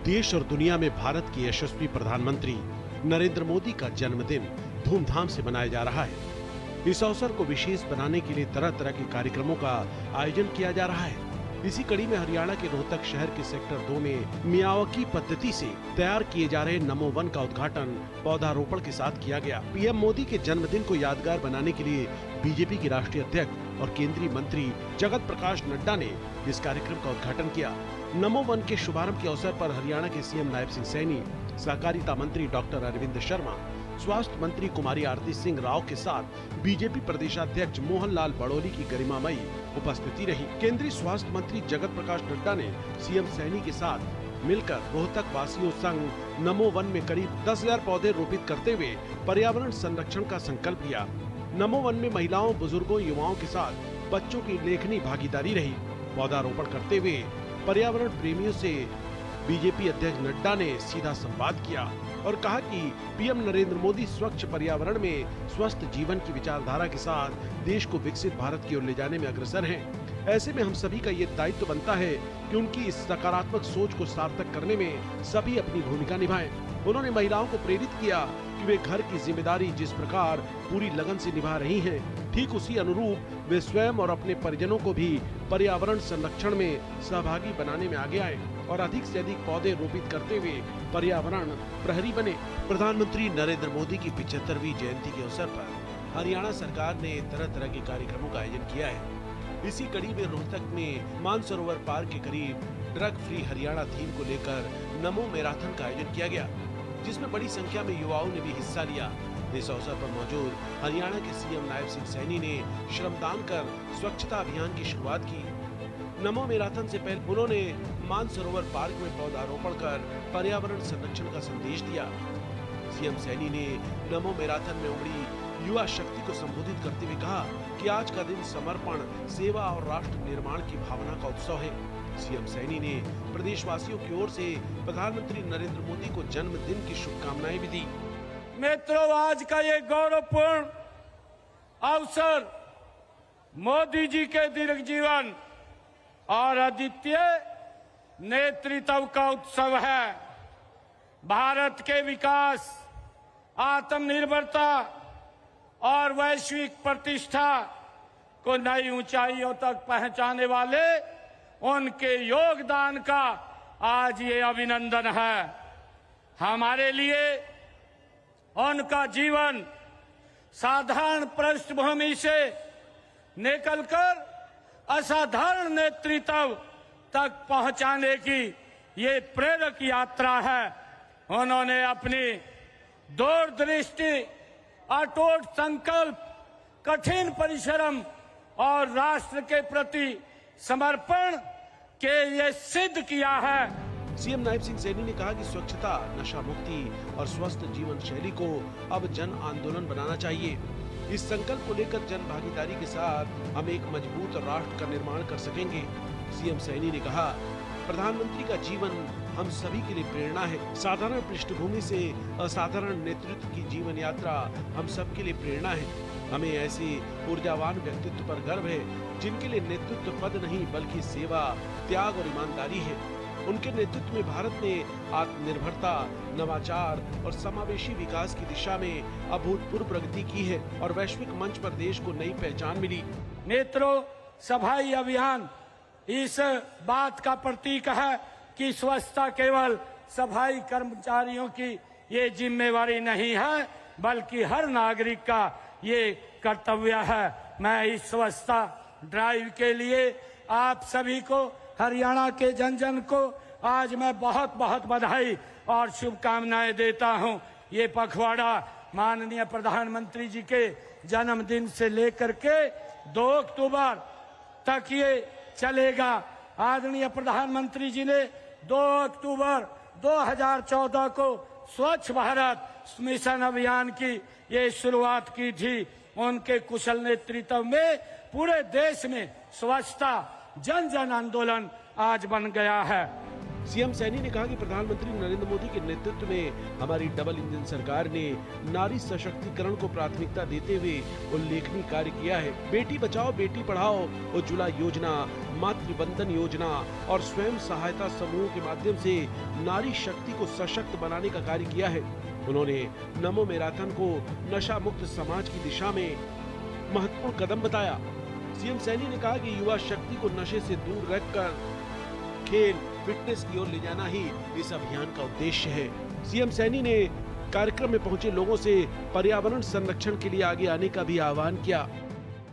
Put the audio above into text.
देश और दुनिया में भारत के यशस्वी प्रधानमंत्री नरेंद्र मोदी का जन्मदिन धूमधाम से मनाया जा रहा है। इस अवसर को विशेष बनाने के लिए तरह तरह के कार्यक्रमों का आयोजन किया जा रहा है। इसी कड़ी में हरियाणा के रोहतक शहर के सेक्टर 2 में मियावाकी पद्धति से तैयार किए जा रहे नमो वन का उद्घाटन पौधारोपण के साथ किया गया। पीएम मोदी के जन्मदिन को यादगार बनाने के लिए बीजेपी के राष्ट्रीय अध्यक्ष और केंद्रीय मंत्री जगत प्रकाश नड्डा ने इस कार्यक्रम का उद्घाटन किया। नमो वन के शुभारंभ के अवसर पर हरियाणा के सीएम नायब सिंह सैनी, सहकारिता मंत्री डॉक्टर अरविंद शर्मा, स्वास्थ्य मंत्री कुमारी आरती सिंह राव के साथ बीजेपी प्रदेशाध्यक्ष मोहन लाल बड़ोली की गरिमामयी उपस्थिति रही। केंद्रीय स्वास्थ्य मंत्री जगत प्रकाश नड्डा ने सीएम सैनी के साथ मिलकर रोहतक वासियों संग नमो वन में करीब 10,000 पौधे रोपित करते हुए पर्यावरण संरक्षण का संकल्प लिया। नमो वन में महिलाओं, बुजुर्गों, युवाओं के साथ बच्चों की लेखनी भागीदारी रही। पौधारोपण करते हुए पर्यावरण प्रेमियों से बीजेपी अध्यक्ष नड्डा ने सीधा संवाद किया और कहा कि पीएम नरेंद्र मोदी स्वच्छ पर्यावरण में स्वस्थ जीवन की विचारधारा के साथ देश को विकसित भारत की ओर ले जाने में अग्रसर हैं। ऐसे में हम सभी का ये दायित्व बनता है कि उनकी इस सकारात्मक सोच को सार्थक करने में सभी अपनी भूमिका निभाएं। उन्होंने महिलाओं को प्रेरित किया कि वे घर की जिम्मेदारी जिस प्रकार पूरी लगन से निभा रही हैं, ठीक उसी अनुरूप वे स्वयं और अपने परिजनों को भी पर्यावरण संरक्षण में सहभागी बनाने में आगे आए और अधिक से अधिक पौधे रोपित करते हुए पर्यावरण प्रहरी बने। प्रधानमंत्री नरेंद्र मोदी की 75वीं जयंती के अवसर पर हरियाणा सरकार ने तरह तरह के कार्यक्रमों का आयोजन किया है। इसी कड़ी में रोहतक में मानसरोवर पार्क के करीब ड्रग फ्री हरियाणा थीम को लेकर नमो मैराथन का आयोजन किया गया, जिसमें बड़ी संख्या में युवाओं ने भी हिस्सा लिया। इस अवसर पर मौजूद हरियाणा के सीएम नायब सिंह सैनी ने श्रमदान कर स्वच्छता अभियान की शुरुआत की। नमो मैराथन से पहले उन्होंने मानसरोवर पार्क में पौधारोपण कर पर्यावरण संरक्षण का संदेश दिया। सीएम सैनी ने नमो मैराथन में उमड़ी युवा शक्ति को संबोधित करते हुए कहा कि आज का दिन समर्पण, सेवा और राष्ट्र निर्माण की भावना का उत्सव है। सीएम सैनी ने प्रदेशवासियों की ओर से प्रधानमंत्री नरेंद्र मोदी को जन्मदिन की शुभकामनाएं भी दी। मित्रों, आज का ये गौरवपूर्ण अवसर मोदी जी के दीर्घ जीवन और अद्वितीय नेतृत्व का उत्सव है। भारत के विकास, आत्मनिर्भरता और वैश्विक प्रतिष्ठा को नई ऊंचाइयों तक पहुंचाने वाले उनके योगदान का आज ये अभिनंदन है। हमारे लिए उनका जीवन साधारण पृष्ठभूमि से निकलकर असाधारण नेतृत्व तक पहुंचाने की ये प्रेरक यात्रा है। उन्होंने अपनी दूरदृष्टि, अटूट संकल्प, कठिन परिश्रम और राष्ट्र के प्रति समर्पण के ये सिद्ध किया है। सीएम नायब सिंह सैनी ने कहा कि स्वच्छता, नशा मुक्ति और स्वस्थ जीवन शैली को अब जन आंदोलन बनाना चाहिए। इस संकल्प को लेकर जन भागीदारी के साथ हम एक मजबूत राष्ट्र का निर्माण कर सकेंगे। सीएम सैनी ने कहा, प्रधानमंत्री का जीवन हम सभी के लिए प्रेरणा है। साधारण पृष्ठभूमि से असाधारण नेतृत्व की जीवन यात्रा हम सब के लिए प्रेरणा है। हमें ऐसे ऊर्जावान व्यक्तित्व पर गर्व है जिनके लिए नेतृत्व पद नहीं बल्कि सेवा, त्याग और ईमानदारी है। उनके नेतृत्व में भारत ने आत्मनिर्भरता, नवाचार और समावेशी विकास की दिशा में अभूतपूर्व प्रगति की है और वैश्विक मंच पर देश को नई पहचान मिली। मित्रों, सफाई अभियान इस बात का प्रतीक है कि स्वच्छता केवल सफाई कर्मचारियों की ये जिम्मेवारी नहीं है, बल्कि हर नागरिक का ये कर्तव्य है। मैं इस स्वच्छता ड्राइव के लिए आप सभी को, हरियाणा के जन जन को आज मैं बहुत बहुत बधाई और शुभकामनाएं देता हूं। ये पखवाड़ा माननीय प्रधानमंत्री जी के जन्मदिन से लेकर के 2 अक्टूबर तक ये चलेगा। आदरणीय प्रधानमंत्री जी ने 2 अक्टूबर 2014 को स्वच्छ भारत मिशन अभियान की ये शुरुआत की थी। उनके कुशल नेतृत्व में पूरे देश में स्वच्छता जन जन आंदोलन आज बन गया है। सीएम सैनी ने कहा कि प्रधानमंत्री नरेंद्र मोदी के नेतृत्व में हमारी डबल इंजन सरकार ने नारी सशक्तिकरण को प्राथमिकता देते हुए उल्लेखनीय कार्य किया है। बेटी बचाओ बेटी पढ़ाओ उज्ज्वला योजना, मातृ मातृ बंधन योजना और स्वयं सहायता समूह के माध्यम से नारी शक्ति को सशक्त बनाने का कार्य किया है। उन्होंने नमो मैराथन को नशा मुक्त समाज की दिशा में महत्वपूर्ण कदम बताया। सीएम सैनी ने कहा कि युवा शक्ति को नशे से दूर रखकर खेल फिटनेस की ओर ले जाना ही इस अभियान का उद्देश्य है। सीएम सैनी ने कार्यक्रम में पहुंचे लोगों से पर्यावरण संरक्षण के लिए आगे आने का भी आह्वान किया।